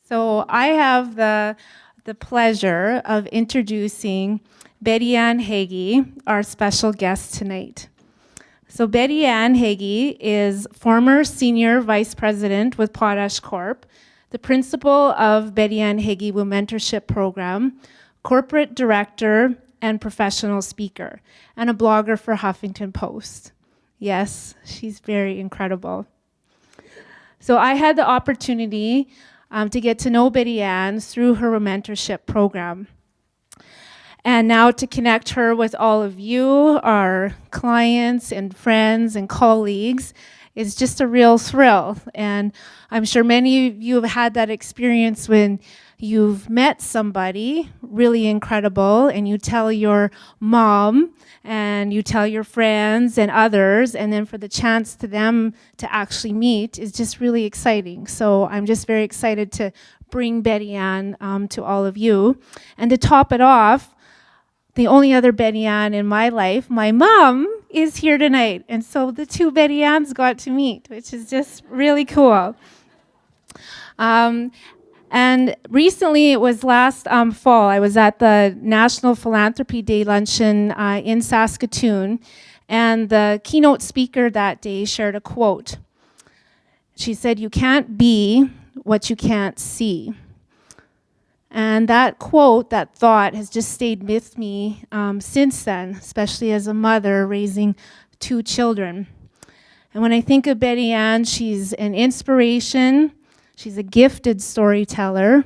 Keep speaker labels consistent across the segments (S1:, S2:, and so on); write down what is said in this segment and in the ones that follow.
S1: So I have the pleasure of introducing Betty Ann Heggie, our special guest tonight. So Betty Ann Heggie is former Senior Vice President with Potash Corp., the principal of Betty Ann Heggie Mentorship Program, corporate director and professional speaker, and a blogger for Huffington Post. Yes, she's very incredible. So I had the opportunity to get to know Betty Ann through her mentorship program. And now to connect her with all of you, our clients and friends and colleagues, is just a real thrill. And I'm sure many of you have had that experience when you've met somebody really incredible and you tell your mom and you tell your friends and others, and then for the chance to them to actually meet is just really exciting. So I'm just very excited to bring Betty Ann to all of you. And to top it off, the only other Betty Ann in my life, my mom, is here tonight. And so the two Betty Anns got to meet, which is just really cool. And recently, it was last fall, I was at the National Philanthropy Day luncheon in Saskatoon, and the keynote speaker that day shared a quote. She said, "You can't be what you can't see." And that quote, that thought, has just stayed with me since then, especially as a mother raising two children. And when I think of Betty Ann, she's an inspiration. She's a gifted storyteller,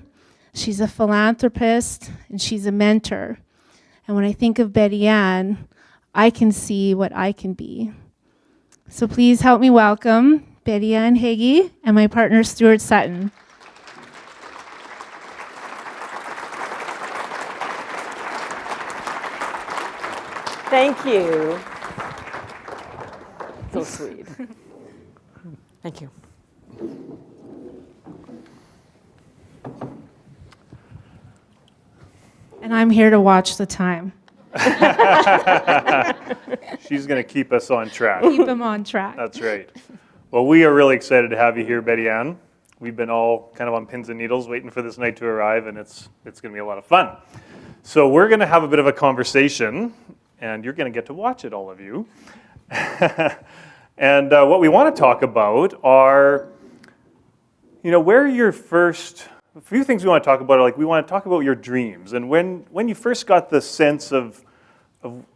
S1: she's a philanthropist, and she's a mentor. And when I think of Betty Ann, I can see what I can be. So please help me welcome Betty Ann Heggie and my partner, Stuart Sutton.
S2: Thank you. So sweet. Thank you.
S1: And I'm here to watch the time.
S3: She's going to keep us on track.
S1: Keep them on track.
S3: That's right. Well, we are really excited to have you here, Betty Ann. We've been all kind of on pins and needles waiting for this night to arrive, and it's going to be a lot of fun. So we're going to have a bit of a conversation, and you're going to get to watch it, all of you. And what we want to talk about are, where your first... A few things we want to talk about are, like, we want to talk about your dreams and when you first got the sense of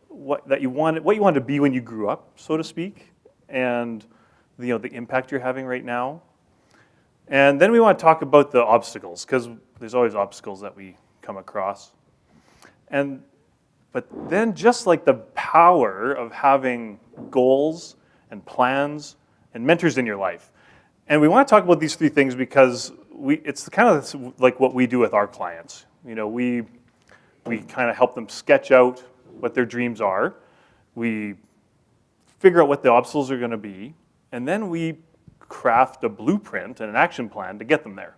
S3: what you wanted to be when you grew up, so to speak, and the impact you're having right now. And then we want to talk about the obstacles, because there's always obstacles that we come across. But then just like the power of having goals and plans and mentors in your life. And we want to talk about these three things because it's kind of like what we do with our clients. We kind of help them sketch out what their dreams are. We figure out what the obstacles are going to be, and then we craft a blueprint and an action plan to get them there.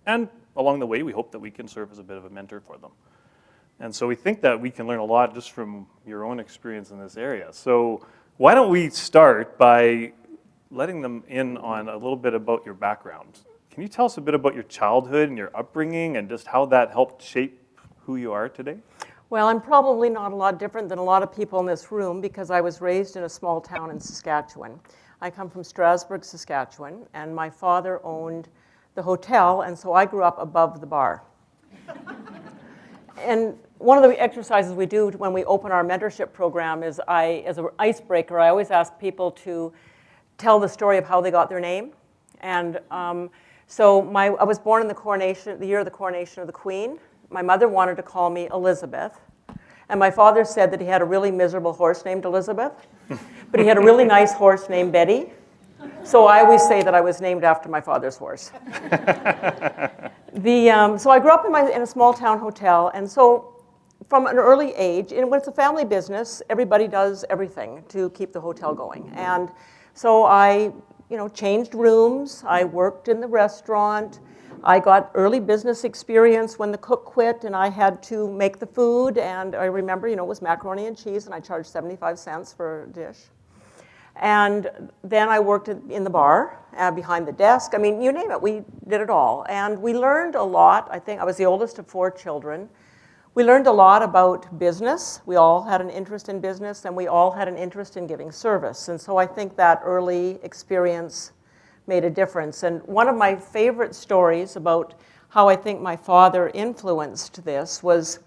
S3: And along the way, we hope that we can serve as a bit of a mentor for them. And so we think that we can learn a lot just from your own experience in this area. So why don't we start by letting them in on a little bit about your background. Can you tell us a bit about your childhood and your upbringing and just how that helped shape who you are today?
S2: Well, I'm probably not a lot different than a lot of people in this room because I was raised in a small town in Saskatchewan. I come from Strasbourg, Saskatchewan, and my father owned the hotel, and so I grew up above the bar. And one of the exercises we do when we open our mentorship program is as an icebreaker, I always ask people to tell the story of how they got their name. And so I was born in the year of the coronation of the Queen. My mother wanted to call me Elizabeth. And my father said that he had a really miserable horse named Elizabeth, but he had a really nice horse named Betty. So I always say that I was named after my father's horse. So I grew up in a small town hotel, and so from an early age, and when it's a family business, everybody does everything to keep the hotel going. And so I changed rooms, I worked in the restaurant, I got early business experience when the cook quit and I had to make the food, and I remember, it was macaroni and cheese and I charged 75 cents for a dish. And then I worked in the bar, behind the desk. I mean, you name it, we did it all. And we learned a lot. I think I was the oldest of 4 children. We learned a lot about business. We all had an interest in business, and we all had an interest in giving service. And so I think that early experience made a difference. And one of my favorite stories about how I think my father influenced this was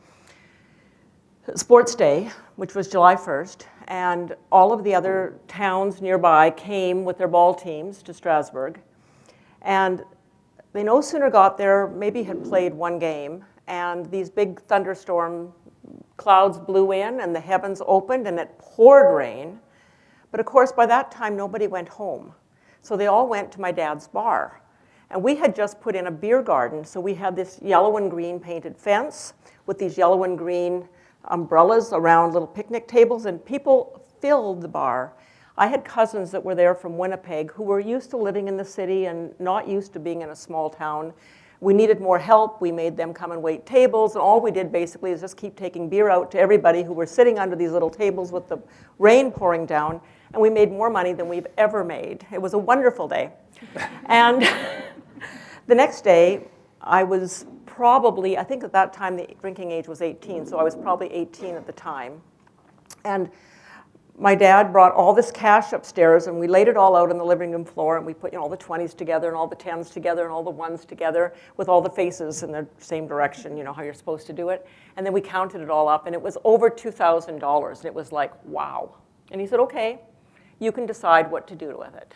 S2: Sports Day, which was July 1st, and all of the other towns nearby came with their ball teams to Strasbourg. And they no sooner got there, maybe had played one game, and these big thunderstorm clouds blew in and the heavens opened and it poured rain. But of course, by that time, nobody went home. So they all went to my dad's bar. And we had just put in a beer garden, so we had this yellow and green painted fence with these yellow and green umbrellas around little picnic tables, and people filled the bar. I had cousins that were there from Winnipeg who were used to living in the city and not used to being in a small town. We needed more help. We made them come and wait tables, and all we did basically is just keep taking beer out to everybody who were sitting under these little tables with the rain pouring down, and we made more money than we've ever made. It was a wonderful day. And the next day, I was probably, I think at that time the drinking age was 18, so I was probably 18 at the time. And my dad brought all this cash upstairs, and we laid it all out on the living room floor, and we put all the 20s together, and all the 10s together, and all the 1s together, with all the faces in the same direction, you know how you're supposed to do it. And then we counted it all up, and it was over $2,000, and it was like, wow. And he said, okay, you can decide what to do with it.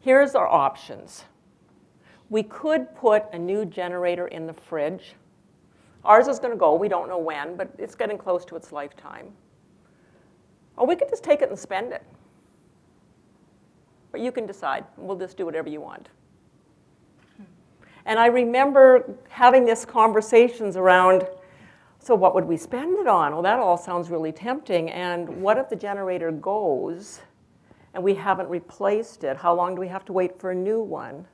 S2: Here's our options. We could put a new generator in the fridge. Ours is going to go. We don't know when, but it's getting close to its lifetime. Or we could just take it and spend it. But you can decide. We'll just do whatever you want. And I remember having these conversations around, so what would we spend it on? Well, that all sounds really tempting. And what if the generator goes and we haven't replaced it? How long do we have to wait for a new one?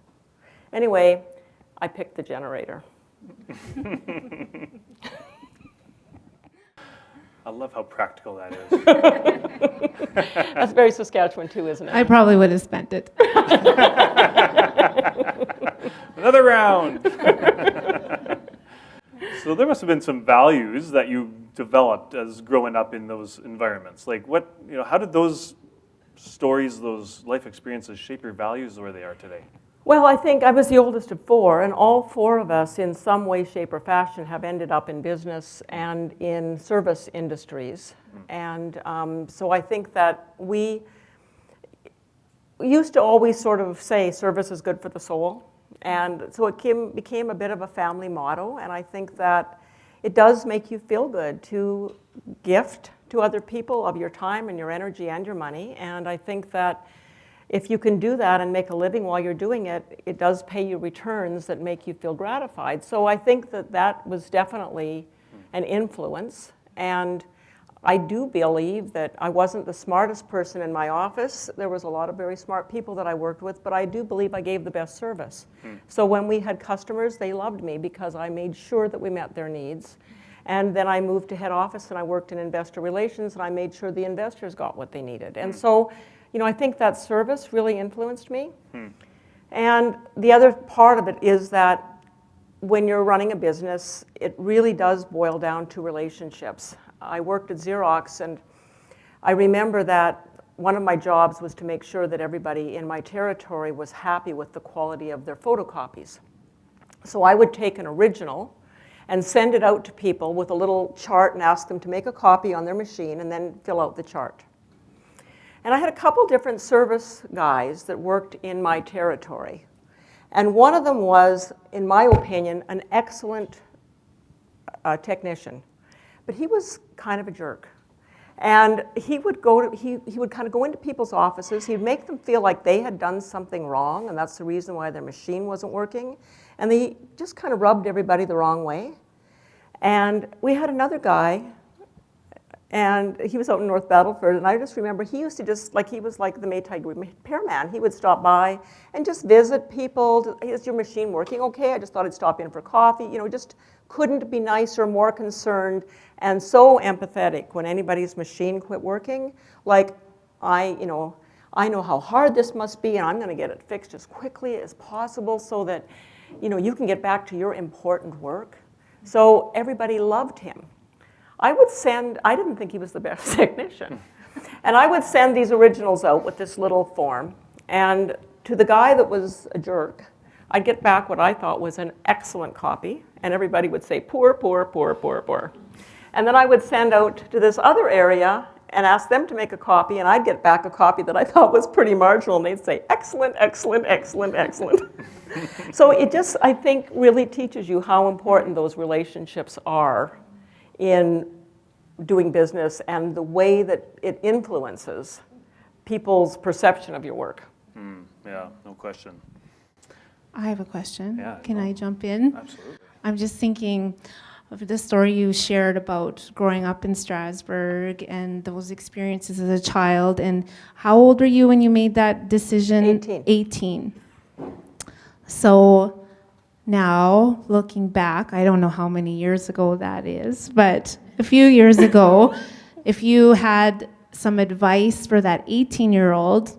S2: Anyway, I picked the generator.
S3: I love how practical that is.
S2: That's very Saskatchewan too, isn't it?
S1: I probably would have spent it.
S3: Another round. So there must have been some values that you developed as growing up in those environments. Like what, how did those stories, those life experiences shape your values where they are today?
S2: Well, I think I was the oldest of 4, and all 4 of us in some way, shape, or fashion have ended up in business and in service industries. And so I think that we used to always sort of say service is good for the soul. And so it became a bit of a family motto, and I think that it does make you feel good to gift to other people of your time and your energy and your money. And I think that if you can do that and make a living while you're doing it, it does pay you returns that make you feel gratified. So I think that that was definitely an influence. And I do believe that I wasn't the smartest person in my office. There was a lot of very smart people that I worked with, but I do believe I gave the best service. So when we had customers, they loved me because I made sure that we met their needs. And then I moved to head office and I worked in investor relations, and I made sure the investors got what they needed. And so, I think that service really influenced me. And the other part of it is that when you're running a business, it really does boil down to relationships. I worked at Xerox, and I remember that one of my jobs was to make sure that everybody in my territory was happy with the quality of their photocopies. So I would take an original and send it out to people with a little chart and ask them to make a copy on their machine and then fill out the chart. And I had a couple different service guys that worked in my territory. And one of them was, in my opinion, an excellent technician. But he was kind of a jerk. And he would kind of go into people's offices. He'd make them feel like they had done something wrong, and that's the reason why their machine wasn't working. And he just kind of rubbed everybody the wrong way. And we had another guy, and he was out in North Battleford, and I just remember he used to he was like the Maytag repairman. He would stop by and just visit people. Is your machine working okay? I just thought I'd stop in for coffee. Just couldn't be nicer, more concerned, and so empathetic when anybody's machine quit working. Like, I know how hard this must be, and I'm going to get it fixed as quickly as possible so that, you can get back to your important work. So everybody loved him. I didn't think he was the best technician. And I would send these originals out with this little form. And to the guy that was a jerk, I'd get back what I thought was an excellent copy. And everybody would say, poor, poor, poor, poor, poor. And then I would send out to this other area and ask them to make a copy. And I'd get back a copy that I thought was pretty marginal. And they'd say, excellent, excellent, excellent, excellent. So it just, I think, really teaches you how important those relationships are in doing business and the way that it influences people's perception of your work.
S3: Yeah, no question.
S1: I have a question.
S3: Yeah,
S1: Can I jump in?
S3: Absolutely.
S1: I'm just thinking of the story you shared about growing up in Strasbourg and those experiences as a child. And how old were you when you made that decision?
S2: 18.
S1: 18. So now, looking back, I don't know how many years ago that is, but a few years ago, if you had some advice for that 18-year-old,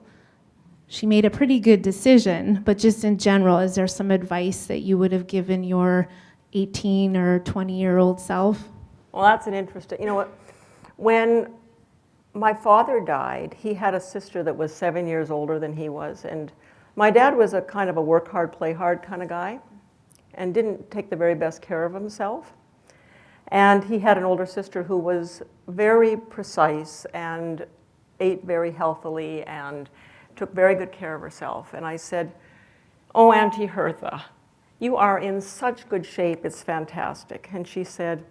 S1: she made a pretty good decision, but just in general, is there some advice that you would have given your 18 or 20-year-old self?
S2: Well, that's an interesting, when my father died, he had a sister that was 7 years older than he was, and my dad was a kind of a work hard, play hard kind of guy, and didn't take the very best care of himself. And he had an older sister who was very precise and ate very healthily and took very good care of herself. And I said, oh, Auntie Hertha, you are in such good shape, it's fantastic. And she said,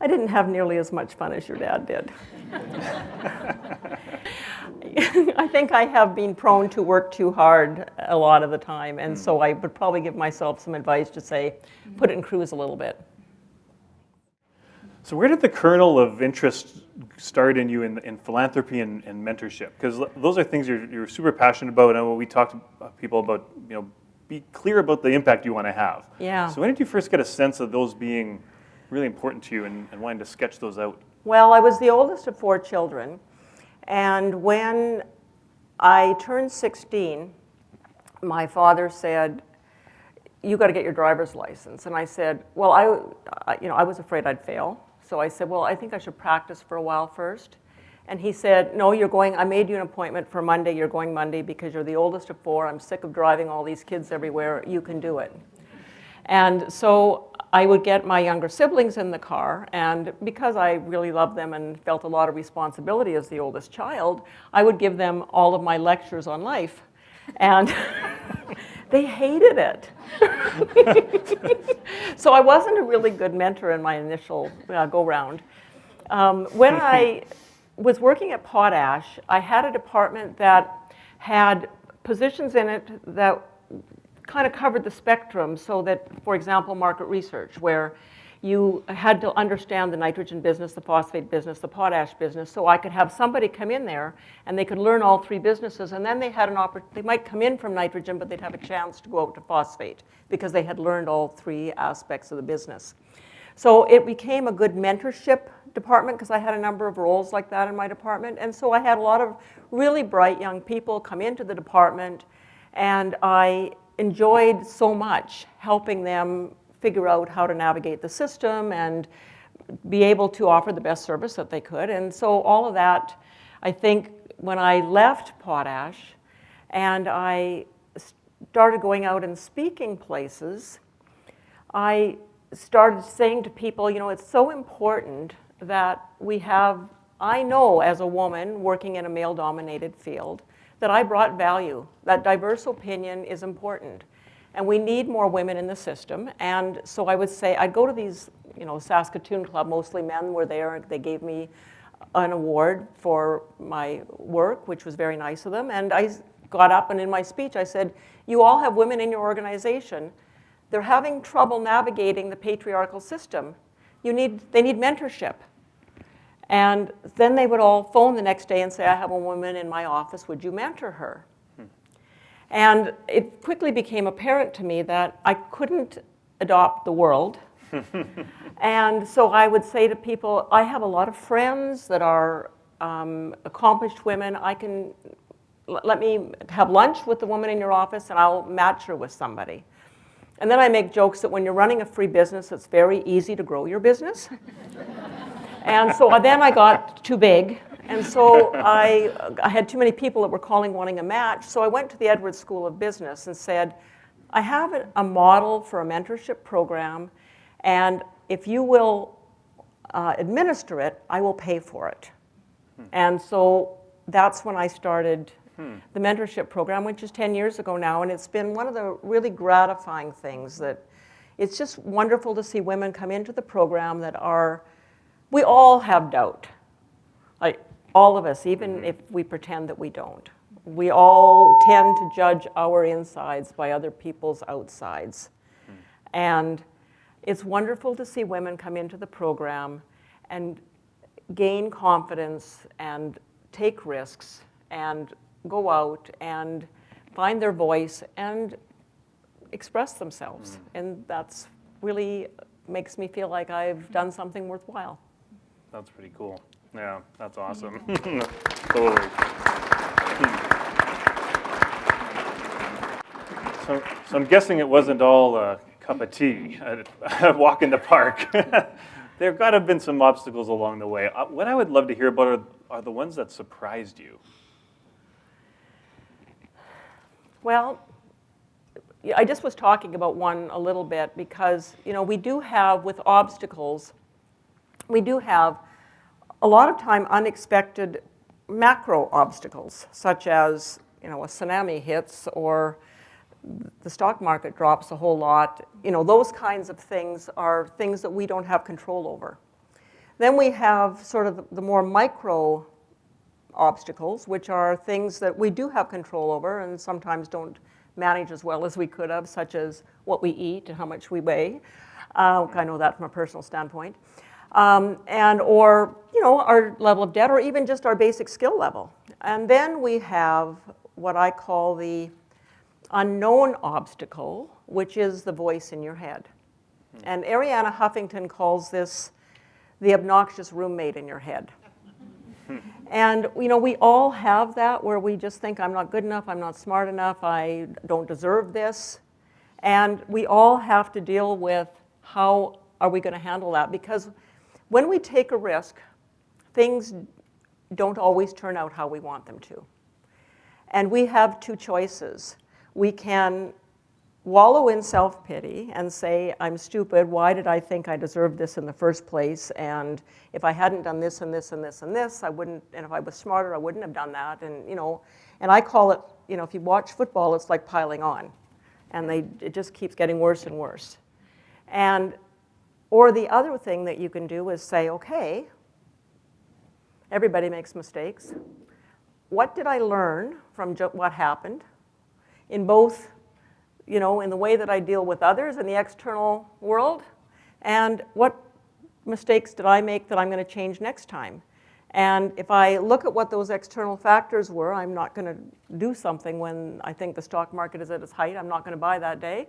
S2: I didn't have nearly as much fun as your dad did. I think I have been prone to work too hard a lot of the time, and so I would probably give myself some advice to say, put it in cruise a little bit.
S3: So where did the kernel of interest start in you in philanthropy and mentorship? Because those are things you're super passionate about, and when we talk to people about, be clear about the impact you want to have.
S2: Yeah.
S3: So when did you first get a sense of those being really important to you and wanting to sketch those out?
S2: Well, I was the oldest of 4 children, and when I turned 16, my father said, you got to get your driver's license. And I said, well, I was afraid I'd fail. So I said, well, I think I should practice for a while first. And he said, no, you're going, I made you an appointment for Monday. You're going Monday because you're the oldest of 4. I'm sick of driving all these kids everywhere. You can do it. And so I would get my younger siblings in the car, and because I really loved them and felt a lot of responsibility as the oldest child, I would give them all of my lectures on life. And they hated it. So I wasn't a really good mentor in my initial go-round. When I was working at Potash, I had a department that had positions in it that kind of covered the spectrum, so that, for example, market research, where you had to understand the nitrogen business, the phosphate business, the potash business. So I could have somebody come in there and they could learn all 3 businesses, and then they had they might come in from nitrogen, but they'd have a chance to go out to phosphate because they had learned all 3 aspects of the business. So it became a good mentorship department because I had a number of roles like that in my department. And so I had a lot of really bright young people come into the department, and I enjoyed so much helping them figure out how to navigate the system and be able to offer the best service that they could. And so all of that, I think, when I left Potash and I started going out and speaking places, I started saying to people, it's so important that we have, I know as a woman working in a male-dominated field, that I brought value, that diverse opinion is important. And we need more women in the system. And so I would say, I'd go to these, Saskatoon Club, mostly men were there. They gave me an award for my work, which was very nice of them. And I got up, and in my speech I said, you all have women in your organization. They're having trouble navigating the patriarchal system. They need mentorship. And then they would all phone the next day and say, I have a woman in my office, would you mentor her? And it quickly became apparent to me that I couldn't adopt the world. And so I would say to people, I have a lot of friends that are accomplished women, let me have lunch with the woman in your office and I'll match her with somebody. And then I make jokes that when you're running a free business, it's very easy to grow your business. And so then I got too big. And so I had too many people that were calling wanting a match. So I went to the Edwards School of Business and said, I have a model for a mentorship program, and if you will administer it, I will pay for it. And so that's when I started the mentorship program, which is 10 years ago now, and it's been one of the really gratifying things that it's just wonderful to see women come into the program that are, we all have doubt, like all of us, even if we pretend that we don't. We all tend to judge our insides by other people's outsides. And it's wonderful to see women come into the program and gain confidence and take risks and go out and find their voice and express themselves. And that's really makes me feel like I've done something worthwhile.
S3: That's pretty cool. Yeah, that's awesome. Totally. So I'm guessing it wasn't all a cup of tea, a walk in the park. There got to have been some obstacles along the way. What I would love to hear about are the ones that surprised you.
S2: Well, I just was talking about one a little bit because, we do have, with obstacles, we do have a lot of time unexpected macro obstacles, such as, a tsunami hits or the stock market drops a whole lot. Those kinds of things are things that we don't have control over. Then we have sort of the more micro obstacles, which are things that we do have control over and sometimes don't manage as well as we could have, such as what we eat and how much we weigh. I know that from a personal standpoint. Or our level of debt, or even just our basic skill level. And then we have what I call the unknown obstacle, which is the voice in your head. And Arianna Huffington calls this the obnoxious roommate in your head. And we all have that where we just think, I'm not good enough, I'm not smart enough, I don't deserve this. And we all have to deal with how are we going to handle that, because when we take a risk, things don't always turn out how we want them to. And we have two choices. We can wallow in self-pity and say, I'm stupid, why did I think I deserved this in the first place? And if I hadn't done this and this and this and this, I wouldn't, and if I was smarter, I wouldn't have done that. And and I call it, if you watch football, it's like piling on. And it just keeps getting worse and worse. Or the other thing that you can do is say, okay, everybody makes mistakes. What did I learn from what happened in both, in the way that I deal with others in the external world, and what mistakes did I make that I'm going to change next time? And if I look at what those external factors were, I'm not going to do something when I think the stock market is at its height. I'm not going to buy that day.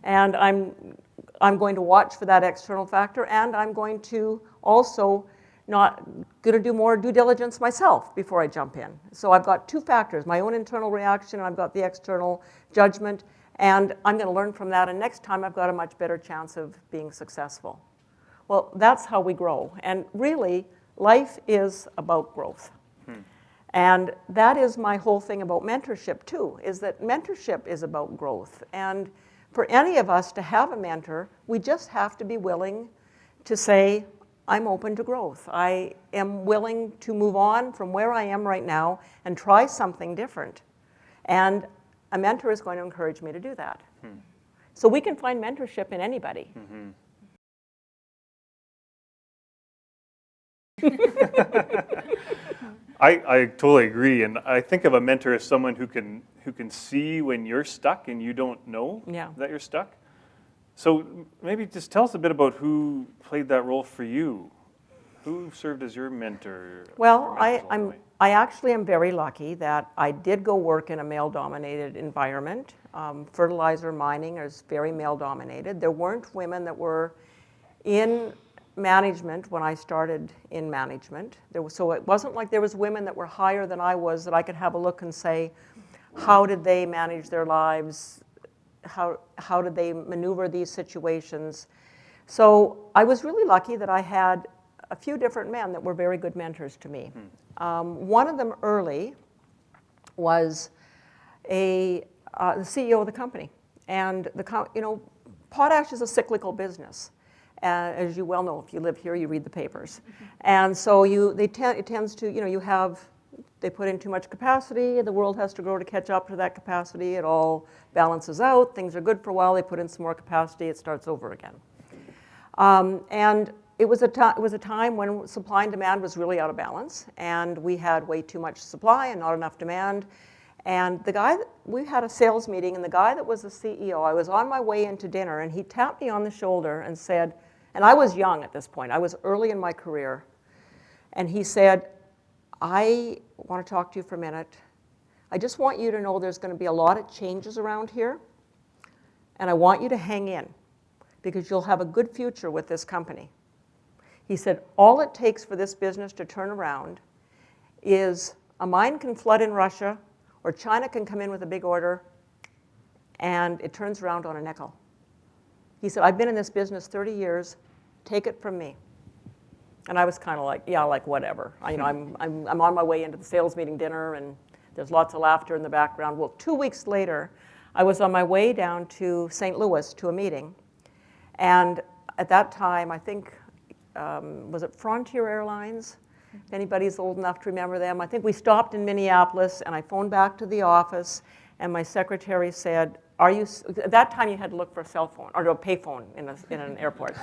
S2: And I'm going to watch for that external factor, and I'm going to also not going to do more due diligence myself before I jump in. So I've got two factors, my own internal reaction, and I've got the external judgment, and I'm going to learn from that, and next time I've got a much better chance of being successful. Well, that's how we grow. And really, life is about growth. And that is my whole thing about mentorship too, is that mentorship is about growth. And for any of us to have a mentor, we just have to be willing to say, I'm open to growth. I am willing to move on from where I am right now and try something different. And a mentor is going to encourage me to do that. So we can find mentorship in anybody.
S3: I totally agree, and I think of a mentor as someone who can see when you're stuck and you don't know that you're stuck. So maybe just tell us a bit about who played that role for you. Who served as your mentor?
S2: Well, I actually am very lucky that I did go work in a male-dominated environment. Fertilizer mining is very male-dominated. There weren't women that were in management when I started in management. So it wasn't like there was women that were higher than I was that I could have a look and say, how did they manage their lives? How did they maneuver these situations? So I was really lucky that I had a few different men that were very good mentors to me. One of them early was the CEO of the company. And potash is a cyclical business. As you well know, if you live here, you read the papers. And so it tends to, they put in too much capacity, the world has to grow to catch up to that capacity, it all balances out, things are good for a while, they put in some more capacity, it starts over again. And it was a time when supply and demand was really out of balance, and we had way too much supply and not enough demand. And we had a sales meeting, and the guy that was the CEO, I was on my way into dinner, and he tapped me on the shoulder and said, and I was young at this point, I was early in my career, and he said, I want to talk to you for a minute. I just want you to know there's going to be a lot of changes around here, and I want you to hang in, because you'll have a good future with this company. He said, all it takes for this business to turn around is a mine can flood in Russia, or China can come in with a big order, and it turns around on a nickel. He said, I've been in this business 30 years, take it from me. And I was kind of like, yeah, like whatever. I'm on my way into the sales meeting dinner, and there's lots of laughter in the background. Well, 2 weeks later, I was on my way down to St. Louis to a meeting. And at that time, I think, was it Frontier Airlines? If anybody's old enough to remember them. I think we stopped in Minneapolis, and I phoned back to the office, and my secretary said, at that time you had to look for a cell phone, or a pay phone in an airport.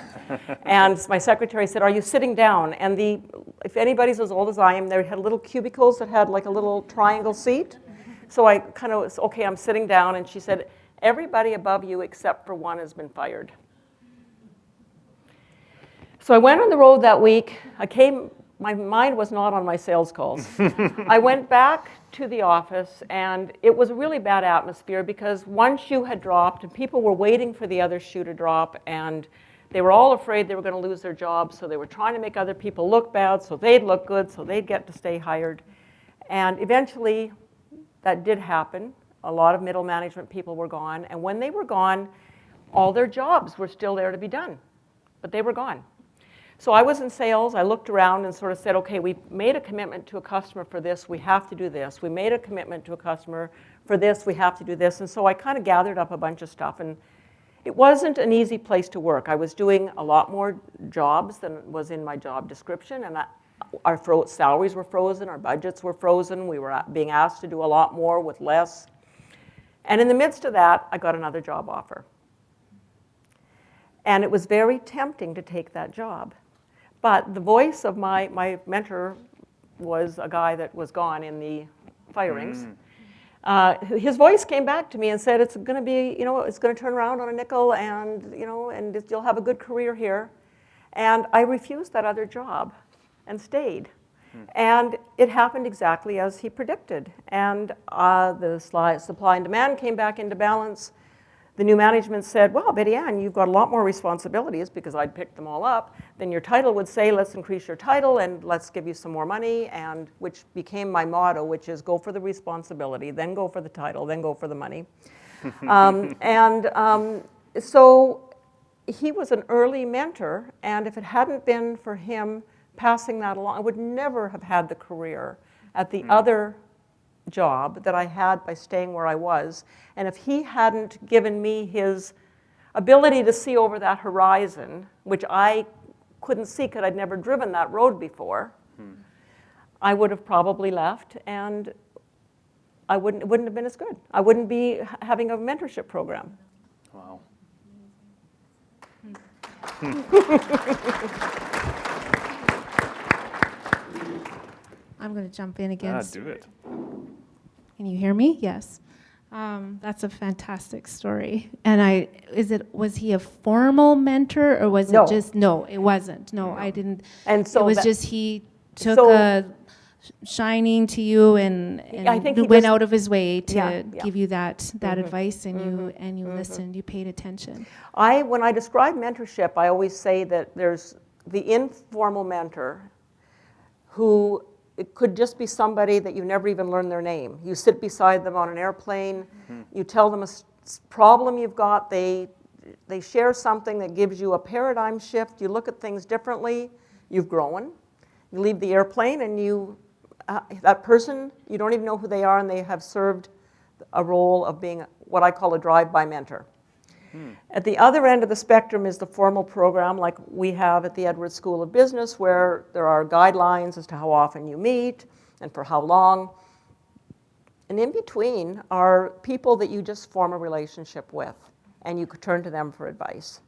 S2: And my secretary said, are you sitting down? And if anybody's as old as I am, they had little cubicles that had like a little triangle seat. So I kind of, okay, I'm sitting down, and she said, everybody above you except for one has been fired. So I went on the road that week. My mind was not on my sales calls. I went back to the office, and it was a really bad atmosphere because one shoe had dropped, and people were waiting for the other shoe to drop, and they were all afraid they were going to lose their jobs, so they were trying to make other people look bad so they'd look good, so they'd get to stay hired. And eventually, that did happen. A lot of middle management people were gone, and when they were gone, all their jobs were still there to be done, but they were gone. So I was in sales. I looked around and sort of said, okay, we made a commitment to a customer for this. We have to do this. We made a commitment to a customer for this. We have to do this. And so I kind of gathered up a bunch of stuff. And it wasn't an easy place to work. I was doing a lot more jobs than was in my job description. And our salaries were frozen. Our budgets were frozen. We were being asked to do a lot more with less. And in the midst of that, I got another job offer. And it was very tempting to take that job. But the voice of my mentor was a guy that was gone in the firings. His voice came back to me and said, it's going to be, it's going to turn around on a nickel, and, and you'll have a good career here. And I refused that other job and stayed. And it happened exactly as he predicted. And the supply and demand came back into balance. The new management said, well, Betty Ann, you've got a lot more responsibilities, because I'd picked them all up, than your title would say. Let's increase your title and let's give you some more money, and which became my motto, which is go for the responsibility, then go for the title, then go for the money. So he was an early mentor, and if it hadn't been for him passing that along, I would never have had the career at the other job that I had by staying where I was. And if he hadn't given me his ability to see over that horizon, which I couldn't see because I'd never driven that road before, I would have probably left, and it wouldn't have been as good. I wouldn't be having a mentorship program.
S3: Wow.
S1: I'm going to jump in again.
S3: Do it.
S1: Can you hear me? Yes. That's a fantastic story. And was he a formal mentor, or was
S2: No.
S1: it just, no, it wasn't. No, I didn't.
S2: And so
S1: it was
S2: that-
S1: just he took a shining to you and
S2: I think he
S1: went
S2: just-
S1: out of his way to
S2: Yeah.
S1: give you that advice, and you listened, you paid attention.
S2: When I describe mentorship, I always say that there's the informal mentor who it could just be somebody that you never even learn their name. You sit beside them on an airplane, you tell them a problem you've got, they share something that gives you a paradigm shift, you look at things differently, you've grown. You leave the airplane and that person, you don't even know who they are, and they have served a role of being what I call a drive-by mentor. At the other end of the spectrum is the formal program like we have at the Edwards School of Business, where there are guidelines as to how often you meet and for how long. And in between are people that you just form a relationship with, and you could turn to them for advice.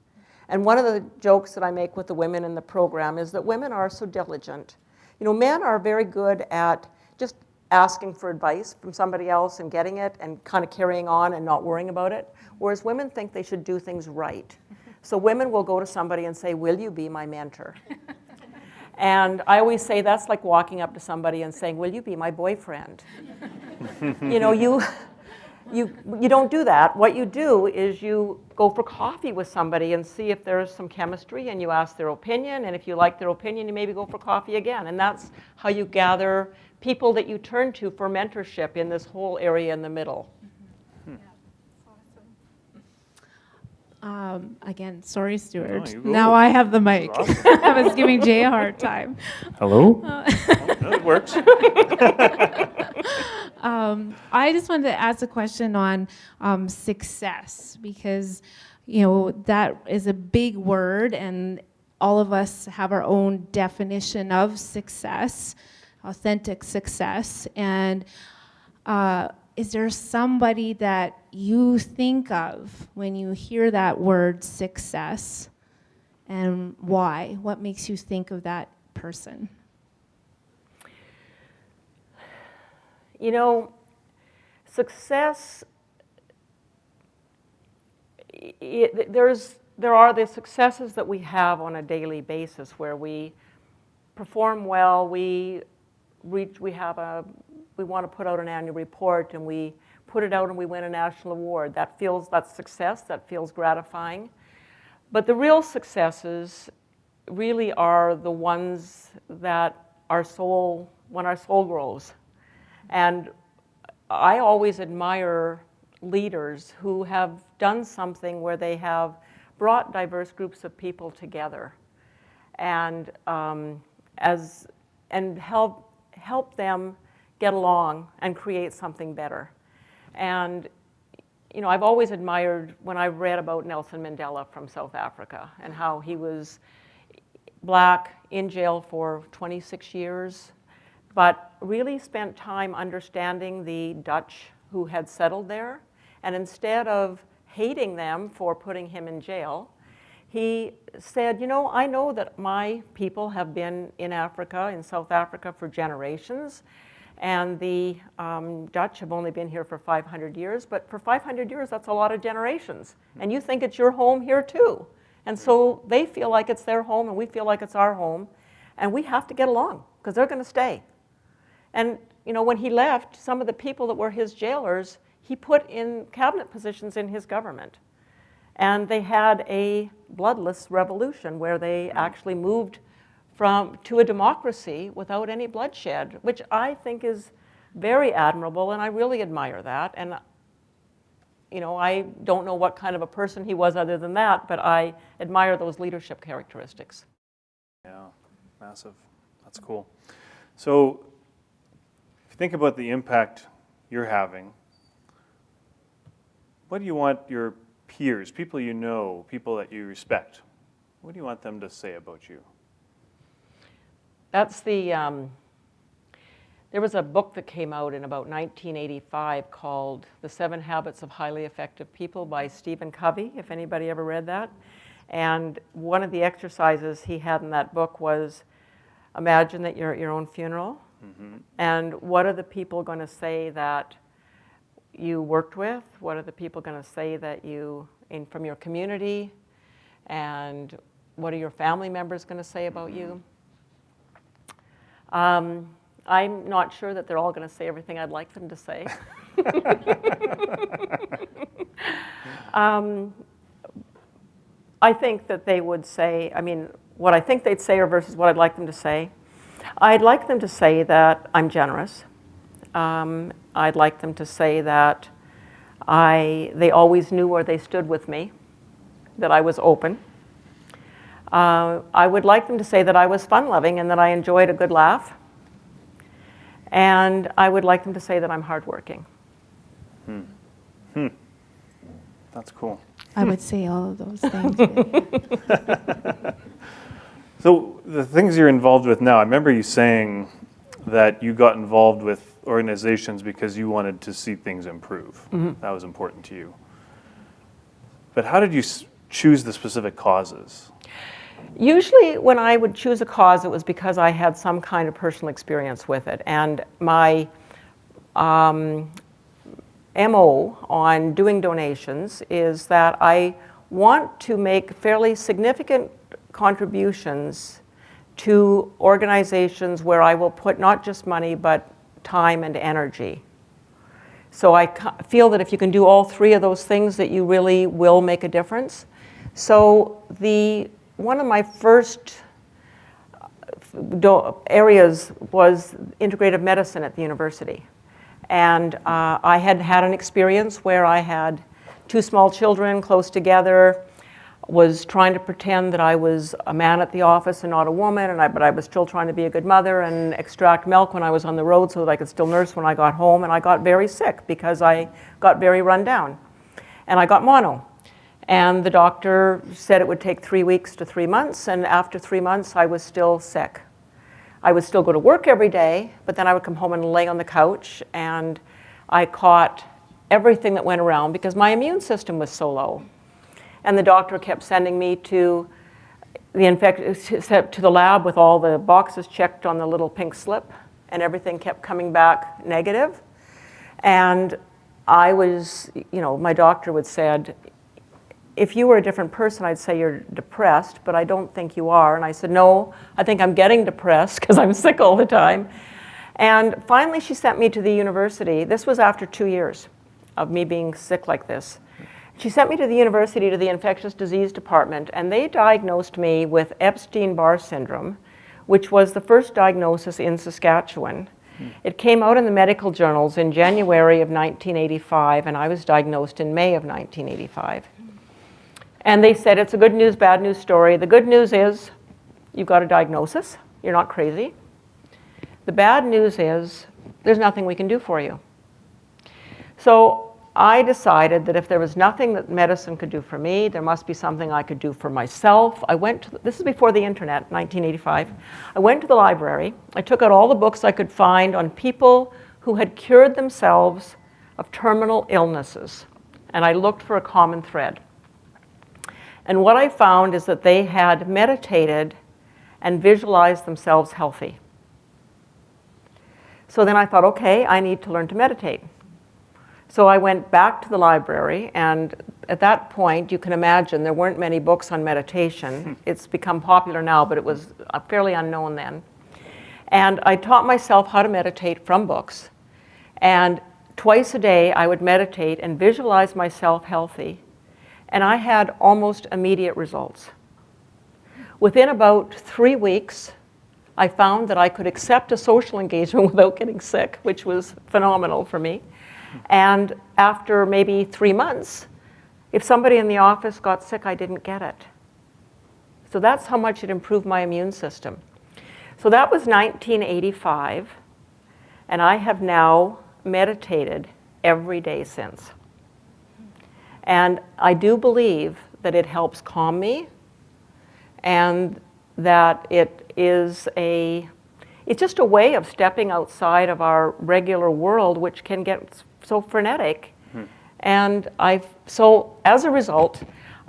S2: And one of the jokes that I make with the women in the program is that women are so diligent. You know, men are very good at just asking for advice from somebody else and getting it and kind of carrying on and not worrying about it, whereas women think they should do things right. So women will go to somebody and say, will you be my mentor? And I always say that's like walking up to somebody and saying, will you be my boyfriend? You know, you don't do that. What you do is you go for coffee with somebody and see if there's some chemistry, and you ask their opinion, and if you like their opinion, you maybe go for coffee again. And that's how you gather people that you turn to for mentorship in this whole area in the middle.
S1: Again, sorry, Stuart.
S3: No, you go.
S1: Now I have the mic.
S3: Awesome.
S1: I was giving Jay a hard time.
S3: Hello? No, it works.
S1: I just wanted to ask a question on success, because that is a big word, and all of us have our own definition of success, authentic success. And is there somebody that you think of when you hear that word success, and why? What makes you think of that person?
S2: You know, success, there are the successes that we have on a daily basis where we perform well, we want to put out an annual report, and we put it out and we win a national award. That's success, that feels gratifying. But the real successes really are the ones that when our soul grows. And I always admire leaders who have done something where they have brought diverse groups of people together and help them get along and create something better. And I've always admired when I've read about Nelson Mandela from South Africa and how he was black in jail for 26 years, but really spent time understanding the Dutch who had settled there. And instead of hating them for putting him in jail, he said, I know that my people have been in Africa, in South Africa, for generations, and the Dutch have only been here for 500 years, but for 500 years, that's a lot of generations. And you think it's your home here too. And so they feel like it's their home, and we feel like it's our home, and we have to get along, because they're going to stay. And when he left, some of the people that were his jailers, he put in cabinet positions in his government. And they had a bloodless revolution where they actually moved to a democracy without any bloodshed, which I think is very admirable, and I really admire that. And I don't know what kind of a person he was other than that, but I admire those leadership characteristics.
S3: Yeah, massive. That's cool. So if you think about the impact you're having, what do you want your peers, people you know, people that you respect, what do you want them to say about you?
S2: That's there was a book that came out in about 1985 called The 7 Habits of Highly Effective People by Stephen Covey, if anybody ever read that. And one of the exercises he had in that book was, imagine that you're at your own funeral, and what are the people going to say that you worked with? What are the people going to say that from your community? And what are your family members going to say about you? I'm not sure that they're all going to say everything I'd like them to say. I think that they would say, what I think they'd say versus what I'd like them to say. I'd like them to say that I'm generous. I'd like them to say that they always knew where they stood with me, that I was open. I would like them to say that I was fun-loving and that I enjoyed a good laugh. And I would like them to say that I'm hardworking.
S3: That's cool.
S1: I would say all of those things. Betty.
S3: So the things you're involved with now, I remember you saying that you got involved with organizations because you wanted to see things improve. That was important to you. But how did you choose the specific causes?
S2: Usually when I would choose a cause, it was because I had some kind of personal experience with it. And my MO on doing donations is that I want to make fairly significant contributions to organizations where I will put not just money, but time and energy. So I feel that if you can do all three of those things, that you really will make a difference. So one of my first areas was integrative medicine at the university. And I had had an experience where I had two small children close together, was trying to pretend that I was a man at the office and not a woman, but I was still trying to be a good mother and extract milk when I was on the road so that I could still nurse when I got home. And I got very sick because I got very run down. And I got mono. And the doctor said it would take 3 weeks to 3 months, and after 3 months I was still sick. I would still go to work every day, but then I would come home and lay on the couch, and I caught everything that went around because my immune system was so low. And the doctor kept sending me to the lab with all the boxes checked on the little pink slip, and everything kept coming back negative. And I was, my doctor would said, if you were a different person, I'd say you're depressed, but I don't think you are. And I said, no, I think I'm getting depressed because I'm sick all the time. And finally, she sent me to the university. This was after 2 years of me being sick like this. She sent me to the university, to the infectious disease department, and they diagnosed me with Epstein-Barr syndrome, which was the first diagnosis in Saskatchewan. It came out in the medical journals in January of 1985, and I was diagnosed in May of 1985. And they said, it's a good news, bad news story. The good news is you've got a diagnosis. You're not crazy. The bad news is there's nothing we can do for you. So I decided that if there was nothing that medicine could do for me, there must be something I could do for myself. This is before the internet, 1985. I went to the library. I took out all the books I could find on people who had cured themselves of terminal illnesses. And I looked for a common thread. And what I found is that they had meditated and visualized themselves healthy. So then I thought, okay, I need to learn to meditate. So I went back to the library, and at that point, you can imagine there weren't many books on meditation. It's become popular now, but it was fairly unknown then. And I taught myself how to meditate from books. And twice a day, I would meditate and visualize myself healthy. And I had almost immediate results. Within about 3 weeks, I found that I could accept a social engagement without getting sick, which was phenomenal for me. And after maybe 3 months, if somebody in the office got sick, I didn't get it. So that's how much it improved my immune system. So that was 1985, and I have now meditated every day since. And I do believe that it helps calm me, and that it's just a way of stepping outside of our regular world, which can get so frenetic. And so as a result,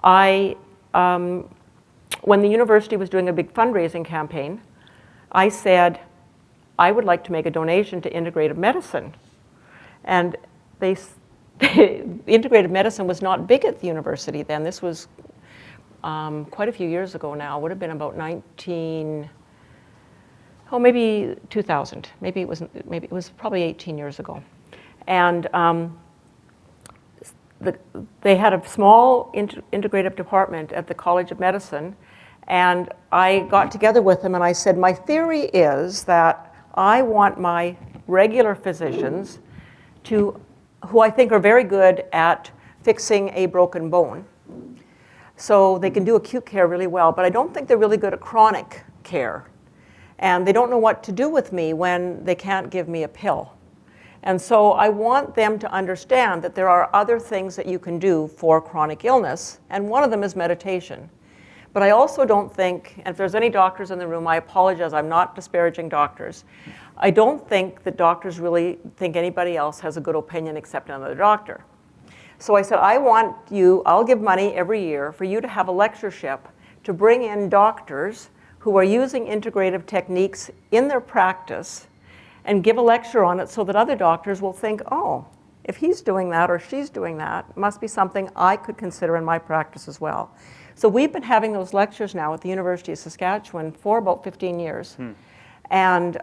S2: when the university was doing a big fundraising campaign, I said, I would like to make a donation to integrative medicine. And integrative medicine was not big at the university then. This was quite a few years ago now. It would have been about maybe 2000. Maybe it was probably 18 years ago. And they had a small integrative department at the College of Medicine, And I got together with him and I said, my theory is that I want my regular physicians who I think are very good at fixing a broken bone. So they can do acute care really well, but I don't think they're really good at chronic care. And they don't know what to do with me when they can't give me a pill. And so I want them to understand that there are other things that you can do for chronic illness, and one of them is meditation. But I also don't think, and if there's any doctors in the room, I apologize, I'm not disparaging doctors. I don't think that doctors really think anybody else has a good opinion except another doctor. So I said, I'll give money every year for you to have a lectureship to bring in doctors who are using integrative techniques in their practice and give a lecture on it so that other doctors will think, oh, if he's doing that or she's doing that, it must be something I could consider in my practice as well. So we've been having those lectures now at the University of Saskatchewan for about 15 years. And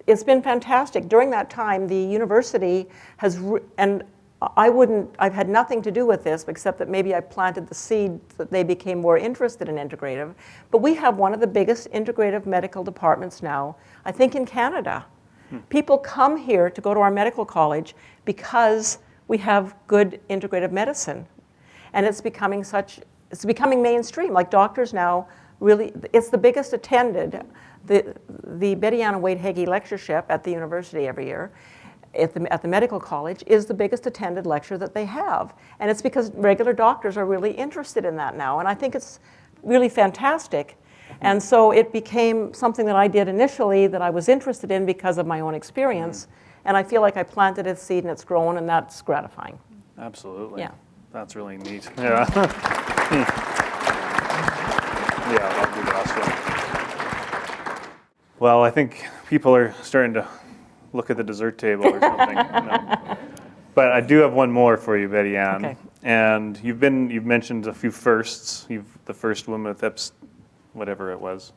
S2: it's been fantastic. During that time, the university has, I've had nothing to do with this except that maybe I planted the seed that they became more interested in integrative. But we have one of the biggest integrative medical departments now, I think in Canada. People come here to go to our medical college because we have good integrative medicine. And it's becoming mainstream. Like doctors now really, it's the biggest attended, the Betty Ann and Wade Heggie lectureship at the university every year at the medical college is the biggest attended lecture that they have. And it's because regular doctors are really interested in that now. And I think it's really fantastic. And so it became something that I did initially that I was interested in because of my own experience. And I feel like I planted a seed and it's grown, and that's gratifying.
S3: Absolutely.
S2: Yeah.
S3: That's really neat. Yeah. Yeah, I'll do that. So. Well, I think people are starting to look at the dessert table or something. No. But I do have one more for you, Betty Ann.
S2: Okay.
S3: And you've mentioned a few firsts. The first woman with whatever it was,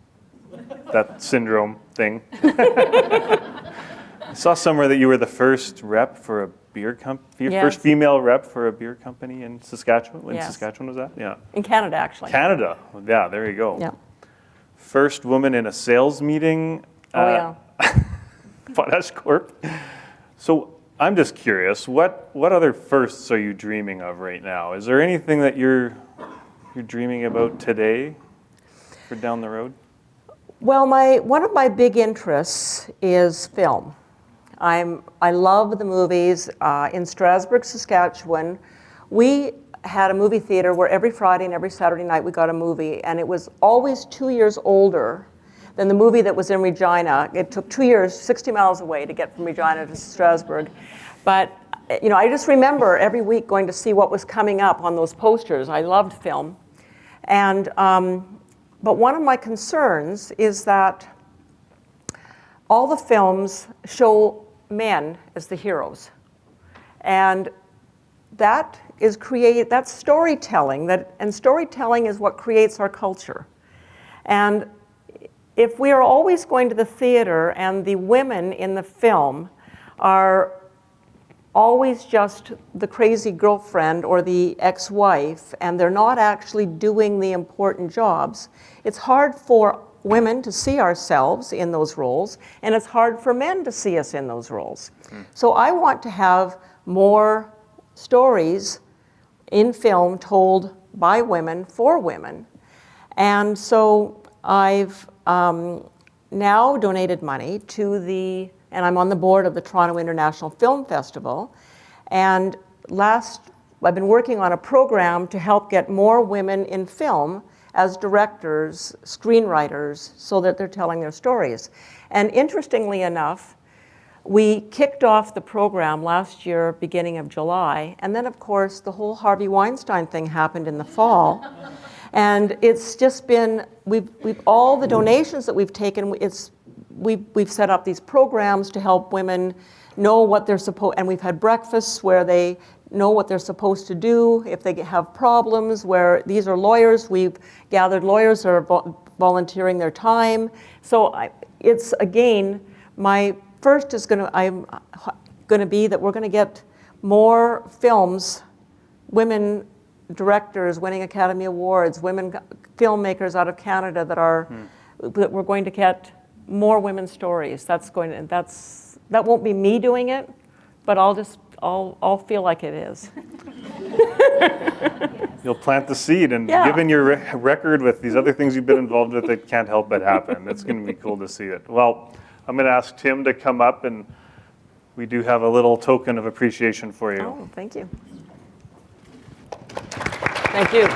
S3: that syndrome thing. I saw somewhere that you were the first rep for a beer company,
S2: Yes.
S3: first female rep for a beer company in Saskatchewan. When
S2: Yes.
S3: Saskatchewan was that? Yeah.
S2: In Canada, actually.
S3: Canada. Yeah, there you go.
S2: Yeah.
S3: First woman in a sales meeting.
S2: Oh, yeah.
S3: Potash Corp. So I'm just curious, what other firsts are you dreaming of right now? Is there anything that you're dreaming about today for down the road?
S2: Well, one of my big interests is film. I love the movies. In Strasbourg, Saskatchewan, we had a movie theater where every Friday and every Saturday night we got a movie, and it was always 2 years older than the movie that was in Regina. It took 2 years, 60 miles away to get from Regina to Strasbourg. But I just remember every week going to see what was coming up on those posters. I loved film. And but one of my concerns is that all the films show men as the heroes. And that's storytelling, and storytelling is what creates our culture. And if we are always going to the theater and the women in the film are always just the crazy girlfriend or the ex-wife, and they're not actually doing the important jobs, it's hard for women to see ourselves in those roles, and it's hard for men to see us in those roles. So I want to have more stories in film told by women for women. And so I've now donated money to and I'm on the board of the Toronto International Film Festival. And I've been working on a program to help get more women in film as directors, screenwriters, so that they're telling their stories. And interestingly enough, we kicked off the program last year, beginning of July, and then of course the whole Harvey Weinstein thing happened in the fall. And it's just been, all the donations that we've taken, we've set up these programs to help women know what they're supposed, and we've had breakfasts where they know what they're supposed to do if they have problems, where these are lawyers, we've gathered lawyers who are volunteering their time. So it's, again, my first is I'm going to be that we're going to get more films, women directors winning Academy Awards, women filmmakers out of Canada that we're going to get more women's stories. That won't be me doing it, but I'll feel like it is.
S3: You'll plant the seed, and
S2: Yeah.
S3: given your record with these other things you've been involved with, it can't help but happen. It's going to be cool to see it. Well, I'm going to ask Tim to come up, and we do have a little token of appreciation for you.
S2: Oh, thank you. Thank you.